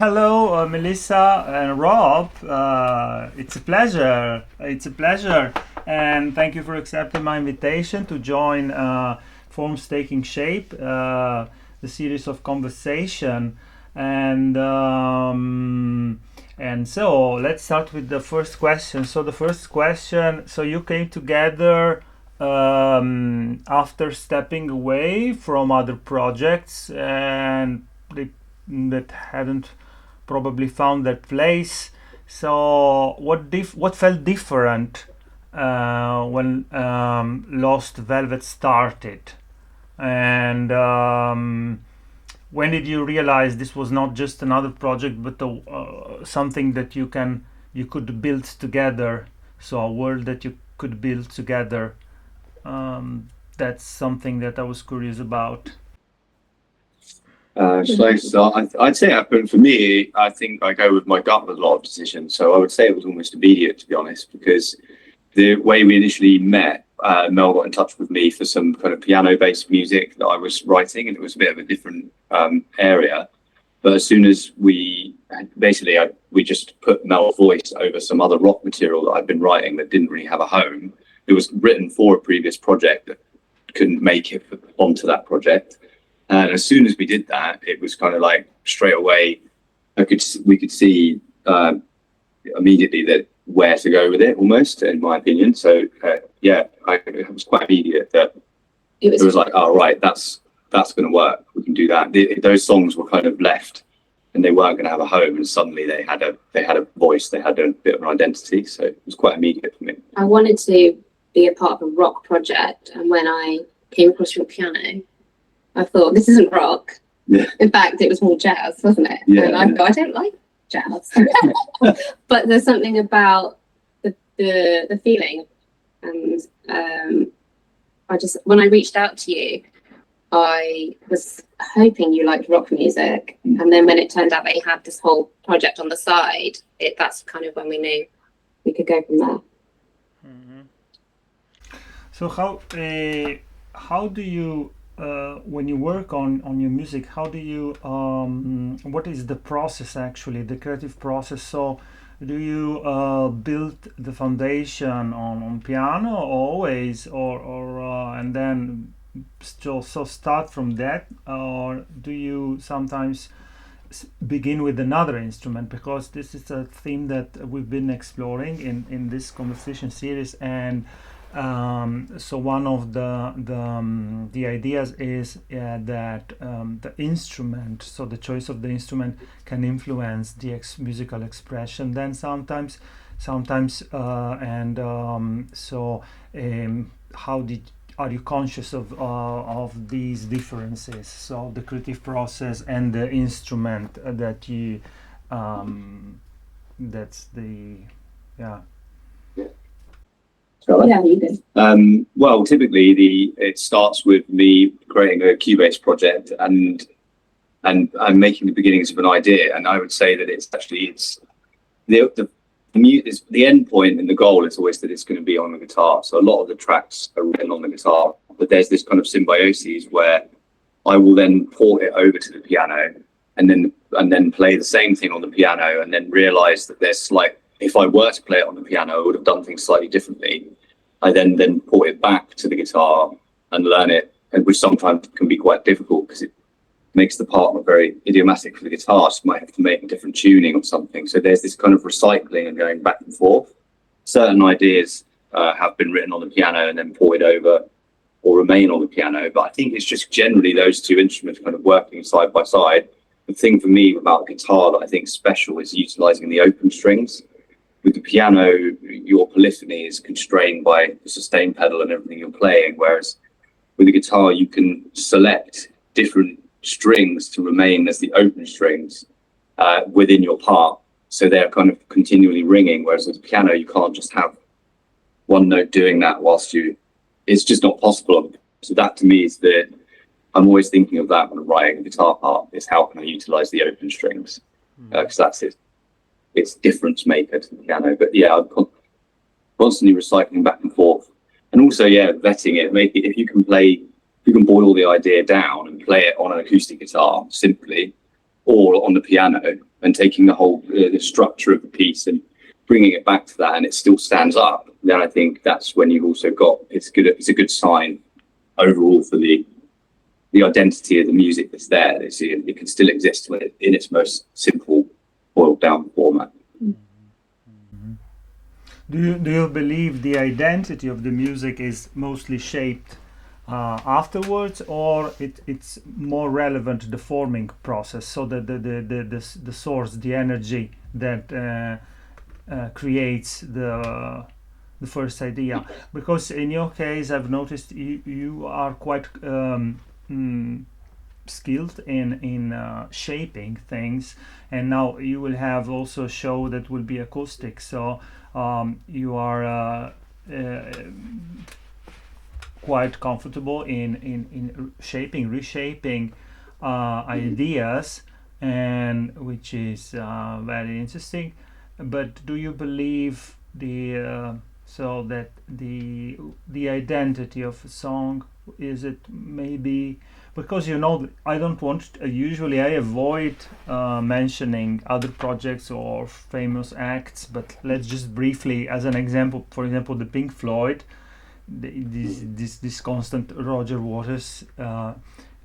Hello, Melissa and Rob. It's a pleasure. And thank you for accepting my invitation to join Forms Taking Shape, the series of conversation. And so let's start with the first question. So the first question. So you came together after stepping away from other projects, and that hadn't probably found their place. So what felt different when Lost Velvet started, and when did you realize this was not just another project, but something that you could build together? So a world that you could build together. That's something that I was curious about. I'd say for me, I think I go with my gut with a lot of decisions. So I would say it was almost immediate, to be honest, because the way we initially met, Mel got in touch with me for some kind of piano-based music that I was writing, and it was a bit of a different area. But as soon as we just put Mel's voice over some other rock material that I'd been writing that didn't really have a home. It was written for a previous project that couldn't make it onto that project. And as soon as we did that, it was kind of like straight away, we could see immediately that where to go with it, almost, in my opinion. So it was quite immediate that it was like, oh right, that's going to work. We can do that. Those songs were kind of left, and they weren't going to have a home. And suddenly they had a voice, they had a bit of an identity. So it was quite immediate for me. I wanted to be a part of a rock project, and when I came across your piano, I thought, this isn't rock. Yeah. In fact, it was more jazz, wasn't it? Yeah, and I thought, I don't like jazz. But there's something about the feeling. And when I reached out to you, I was hoping you liked rock music. And then when it turned out that you had this whole project on the side, that's kind of when we knew we could go from there. Mm-hmm. So how do you when you work on your music, how do you what is the process, actually, the creative process? So do you build the foundation on piano always, or and then so start from that, or do you sometimes begin with another instrument? Because this is a theme that we've been exploring in this conversation series. And so one of the ideas is that the instrument, so the choice of the instrument, can influence the musical expression. Then sometimes, are you conscious of these differences? So the creative process and the instrument that you, that's the, yeah. Yeah, you did. Well, typically it starts with me creating a Cubase project and making the beginnings of an idea. And I would say that it's the end point and the goal is always that it's going to be on the guitar. So a lot of the tracks are written on the guitar, but there's this kind of symbiosis where I will then port it over to the piano and then play the same thing on the piano, and then realize that if I were to play it on the piano, I would have done things slightly differently. I then port it back to the guitar and learn it, which sometimes can be quite difficult because it makes the part not very idiomatic for the guitar. So you might have to make a different tuning or something. So there's this kind of recycling and going back and forth. Certain ideas have been written on the piano and then ported over or remain on the piano. But I think it's just generally those two instruments kind of working side by side. The thing for me about guitar that I think is special is utilizing the open strings. With the piano, your polyphony is constrained by the sustain pedal and everything you're playing, whereas with the guitar, you can select different strings to remain as the open strings within your part. So they're kind of continually ringing, whereas with the piano, you can't just have one note doing that it's just not possible. So that to me is I'm always thinking of that when I'm writing a guitar part, is how can I utilize the open strings? Because that's it. It's difference maker to the piano. But yeah, I'm constantly recycling back and forth, and also vetting it. Maybe if you can boil the idea down and play it on an acoustic guitar simply, or on the piano, and taking the whole the structure of the piece and bringing it back to that, and it still stands up, then I think that's when you've also got it's a good sign overall for the identity of the music that's there. It can still exist in its most simple, boiled down format. Do you believe the identity of the music is mostly shaped afterwards, or it's more relevant to the forming process? So that the source, the energy that creates the first idea. Because in your case, I've noticed you are quite skilled in shaping things, and now you will have also a show that will be acoustic. So you are quite comfortable in reshaping ideas, and which is very interesting. But do you believe so that the identity of a song, is it maybe because I don't want usually I avoid mentioning other projects or famous acts, but let's just briefly, as an example, for example, the Pink Floyd, this constant Roger Waters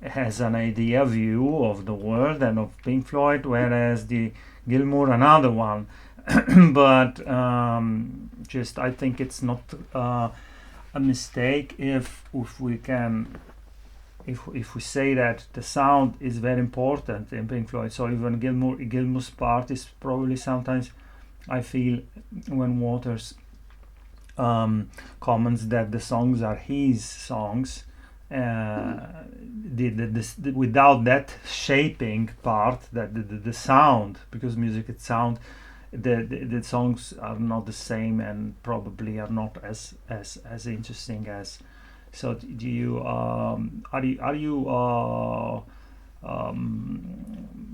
has an idea view of the world and of Pink Floyd, whereas the Gilmour another one. But just I think it's not a mistake if we say that the sound is very important in Pink Floyd. So even Gilmour's part is probably sometimes, I feel, when Waters comments that the songs are his songs, without that shaping part, that the sound, because music is sound, the songs are not the same and probably are not as interesting as. So do you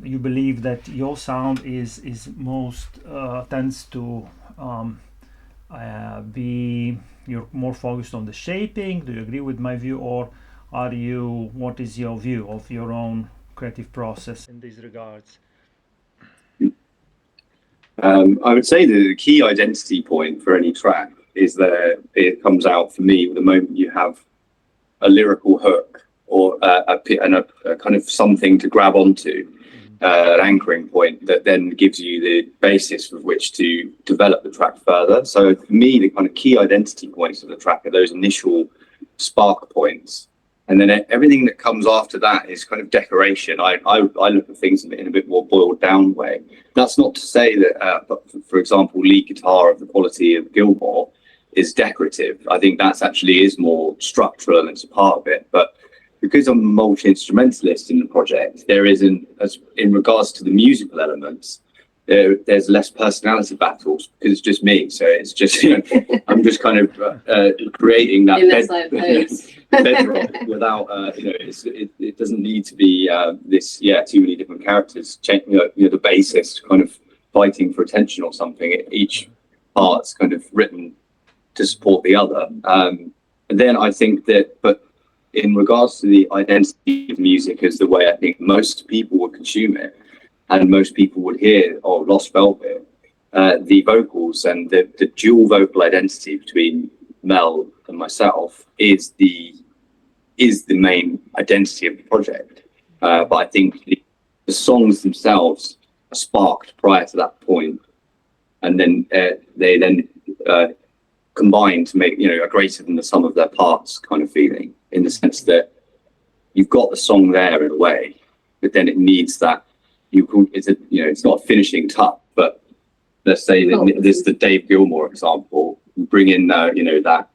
you believe that your sound is most tends to be, you're more focused on the shaping? Do you agree with my view, or what is your view of your own creative process in these regards? I would say the key identity point for any track is that it comes out for me the moment you have a lyrical hook or a kind of something to grab onto, an anchoring point that then gives you the basis with which to develop the track further. So for me, the kind of key identity points of the track are those initial spark points. And then everything that comes after that is kind of decoration. I look at things in a bit more boiled down way. That's not to say that, for example, lead guitar of the quality of Gilmour is decorative. I think that's actually is more structural and it's a part of it. But because I'm a multi-instrumentalist in the project, there isn't, as in regards to the musical elements, there's less personality battles because it's just me. So it's just, I'm just kind of creating that bedrock without, it doesn't need to be too many different characters, the bassist kind of fighting for attention or something. Each part's kind of written to support the other. And then I think that, but in regards to the identity of music as the way I think most people would consume it, and most people would hear, Lost Velvet, the vocals and the dual vocal identity between Mel and myself is the main identity of the project. But I think the songs themselves are sparked prior to that point, and then they then combine to make a greater than the sum of their parts kind of feeling, in the sense that you've got the song there in a way, but then it needs that. It's not a finishing touch, but let's say that this is the Dave Gilmour example. You bring in that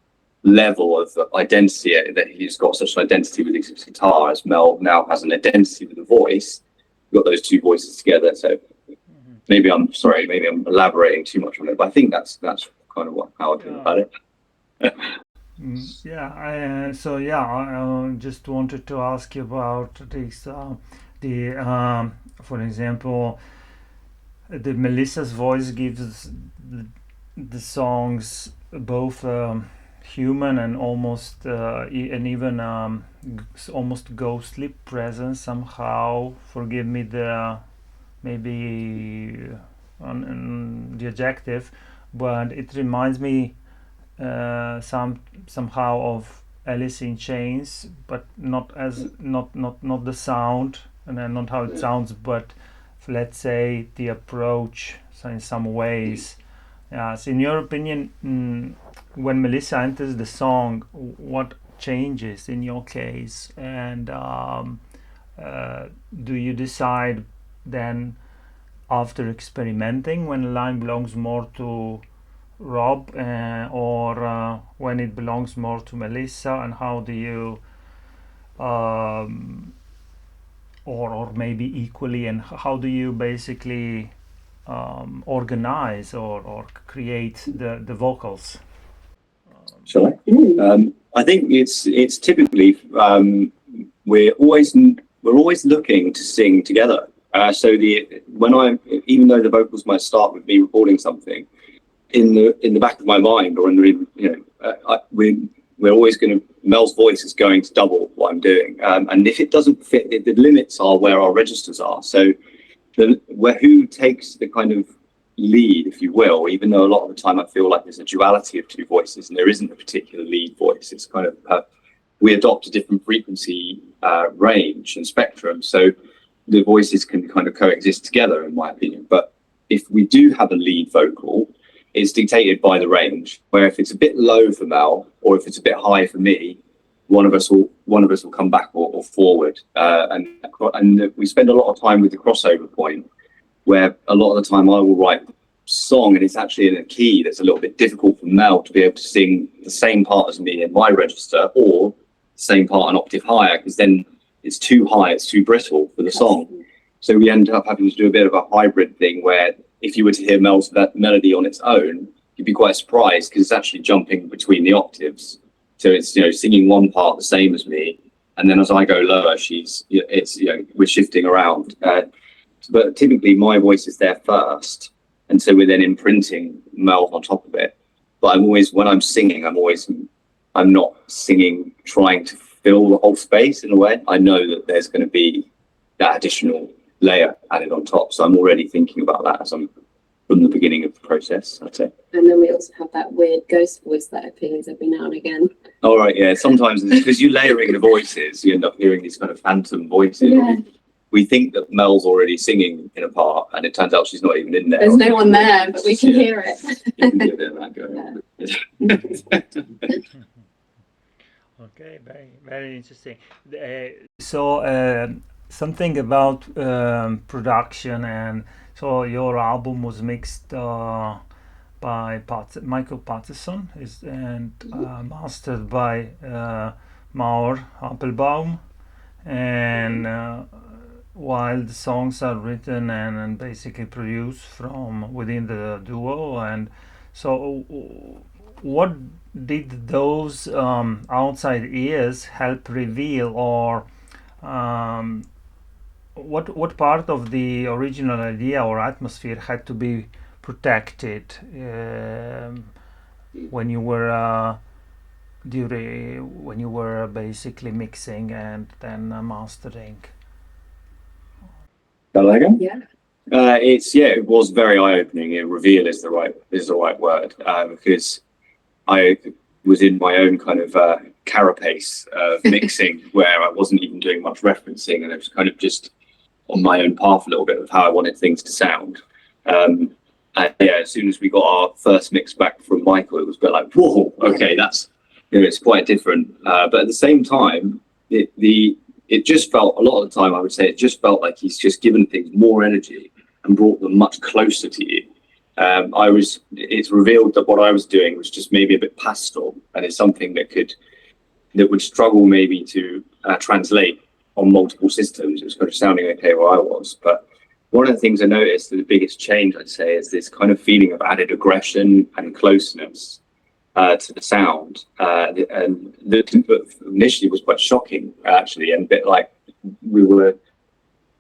level of identity, that he's got such an identity with his guitar, as Mel now has an identity with the voice. You've got those two voices together. So maybe I'm elaborating too much on it, but I think that's kind of how I feel about it. I just wanted to ask you about this. For example, the Melissa's voice gives the songs both human and almost and even almost ghostly presence somehow. Forgive me the maybe on the adjective, but it reminds me somehow of Alice in Chains, but not as not the sound and then not how it sounds, but let's say the approach. So in some ways, yeah. So in your opinion, when Melissa enters the song, what changes in your case, and do you decide then after experimenting when a line belongs more to Rob or when it belongs more to Melissa, and how do you or maybe equally, and how do you basically organize or create the vocals? Shall I? I think it's typically we're always looking to sing together. So even though the vocals might start with me recording something, in the back of my mind, or we're always going to, Mel's voice is going to double what I'm doing, and if it doesn't fit, the limits are where our registers are. So who takes the kind of lead, if you will, even though a lot of the time I feel like there's a duality of two voices and there isn't a particular lead voice. It's kind of we adopt a different frequency range and spectrum, so the voices can kind of coexist together, in my opinion. But if we do have a lead vocal, it's dictated by the range, where if it's a bit low for Mel or if it's a bit high for me, one of us will come back or forward, and we spend a lot of time with the crossover point, where a lot of the time I will write song and it's actually in a key that's a little bit difficult for Mel to be able to sing the same part as me in my register, or the same part an octave higher, because then it's too high, it's too brittle for the song. So we end up having to do a bit of a hybrid thing, where if you were to hear Mel's melody on its own, you'd be quite surprised because it's actually jumping between the octaves. So it's singing one part the same as me, and then as I go lower, we're shifting around. But typically my voice is there first, and so we're then imprinting Mel on top of it. But when I'm singing, I'm not singing trying to fill the whole space in a way. I know that there's going to be that additional layer added on top, so I'm already thinking about that as I'm from the beginning of the process, I'd say. And then we also have that weird ghost voice that appears every now and again. All right, yeah. Sometimes because you're layering the voices, you end up hearing these kind of phantom voices. Yeah. We think that Mel's already singing in a part, and it turns out she's not even in there. There's no one there, but we can hear it. You can get a bit of that going. Okay, very, very interesting. So something about production, and so your album was mixed by Michael Patterson and mastered by Maur Appelbaum, and while the songs are written and basically produced from within the duo. And so what did those outside ears help reveal, or what part of the original idea or atmosphere had to be protected when you were basically mixing and then mastering? Yeah. It was very eye-opening. Reveal is the right word, because I was in my own kind of carapace of mixing, where I wasn't even doing much referencing, and I was kind of just on my own path a little bit of how I wanted things to sound. And as soon as we got our first mix back from Michael, it was a bit like, whoa, okay, that's it's quite different. But at the same time, it just felt, a lot of the time, I would say, it just felt like he's just given things more energy and brought them much closer to you. It's revealed that what I was doing was just maybe a bit pastel, and it's something that would struggle maybe to translate on multiple systems. It was kind of sounding okay where I was. But one of the things I noticed, the biggest change, I'd say, is this kind of feeling of added aggression and closeness to the sound, and that initially was quite shocking, actually, and a bit like we were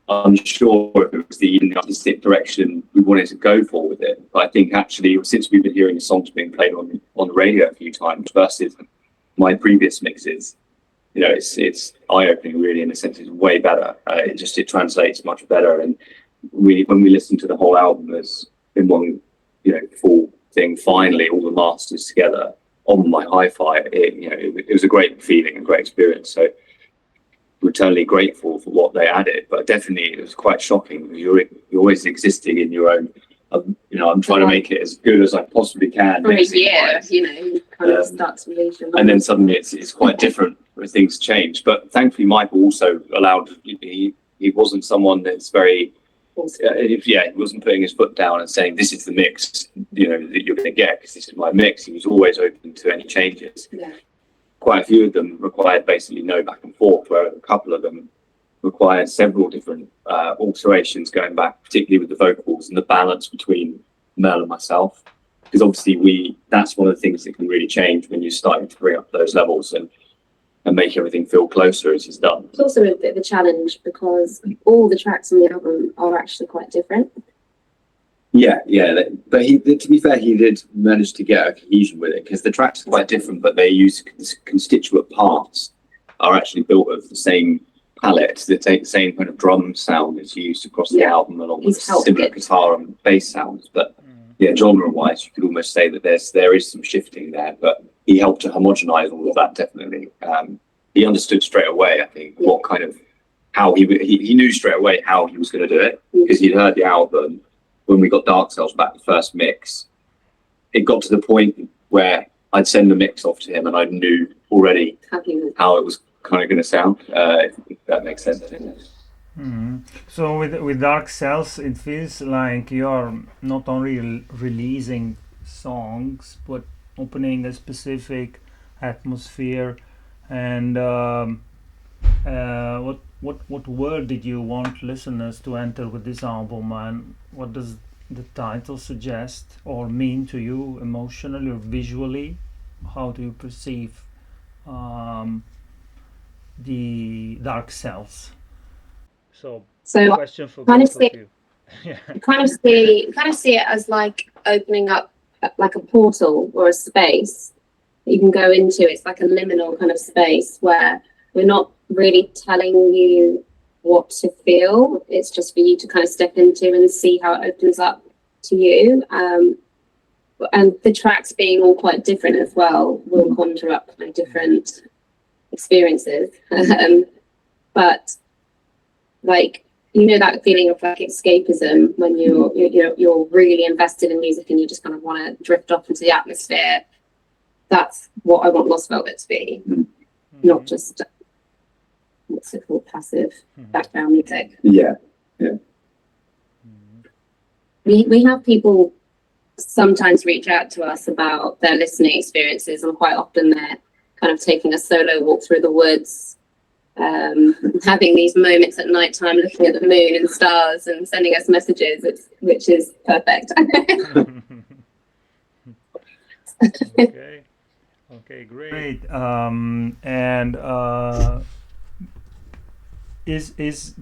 unsure if it was the artistic direction we wanted to go for with it. But I think actually, since we've been hearing the songs being played on the radio a few times versus my previous mixes, it's eye-opening, really, in a sense. It's way better. It translates much better, and when we listened to the whole album as in one, full thing, finally all the masters together on my hi-fi, it was a great feeling, a great experience. So we're totally grateful for what they added, but definitely it was quite shocking. You're always existing in your own. I'm trying to make it as good as I possibly can. For a year, kind of start to release. And then suddenly it's quite different when things change. But thankfully, Michael also allowed. He wasn't someone that's very. He wasn't putting his foot down and saying this is the mix, that you're going to get because this is my mix. He was always open to any changes. Yeah. Quite a few of them required basically no back and forth, where a couple of them required several different alterations going back, particularly with the vocals and the balance between Mel and myself. Because obviously that's one of the things that can really change when you're starting to bring up those levels and make everything feel closer as it's done. It's also a bit of a challenge because all the tracks on the album are actually quite different. Yeah. But to be fair, he did manage to get a cohesion with it because the tracks are quite different, but they use constituent parts are actually built of the same palette, the same kind of drum sound that's used across the album, along with similar guitar and bass sounds. But genre-wise, you could almost say that there is some shifting there, but he helped to homogenize all of that, definitely. He understood straight away, I think, what kind of, how he knew straight away how he was going to do it, because he'd heard the album. When we got Dark Cells back, the first mix, it got to the point where I'd send the mix off to him and I knew already how it was kind of going to sound, if that makes sense. So with Dark Cells, it feels like you're not only releasing songs, but opening a specific atmosphere. And what word did you want listeners to enter with this album, and what does the title suggest or mean to you emotionally or visually? How do you perceive the Dark Cells? So question for both of you. kind of see it as like opening up like a portal or a space that you can go into. It's like a liminal kind of space where we're not really telling you what to feel. It's just for you to kind of step into and see how it opens up to you. And the tracks being all quite different as well will conjure up like different experiences. But like, that feeling of like escapism when you're really invested in music and you just kind of want to drift off into the atmosphere. That's what I want Lost Velvet to be, not just what's it called, passive background music. Yeah. We have people sometimes reach out to us about their listening experiences, and quite often they're kind of taking a solo walk through the woods, having these moments at night time, looking at the moon and stars and sending us messages, which is perfect. Okay, great.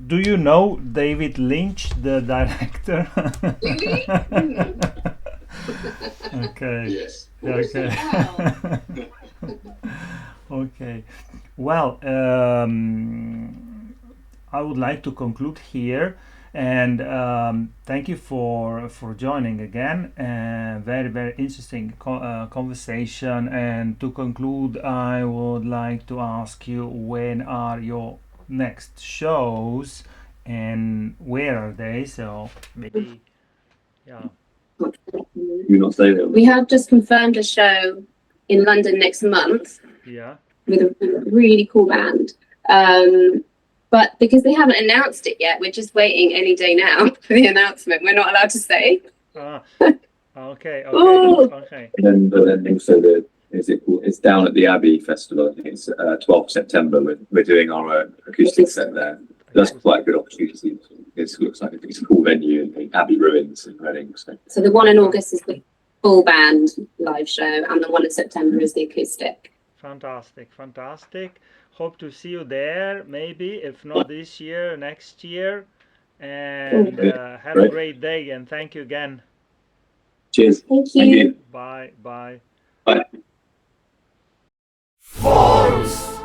Do you know David Lynch, the director? Okay. Yes. Okay. Okay. Well, I would like to conclude here, and thank you for joining again. Very, very interesting conversation. And to conclude, I would like to ask you, when are your next shows and where are they? So maybe, You're not saying that. We have just confirmed a show in London next month. Yeah. With a really cool band. But because they haven't announced it yet, we're just waiting any day now for the announcement. We're not allowed to say. Okay. And then also it's down at the Abbey Festival. I think it's 12th September. We're doing our acoustic set there. That's quite a good opportunity. It looks like it's a cool venue in the Abbey Ruins in Reading. So the one in August is the full band live show, and the one in September is the acoustic. Fantastic. Hope to see you there, maybe, if not this year, next year. And have a great day, and thank you again. Cheers. Thank you. Bye. Bye. Force.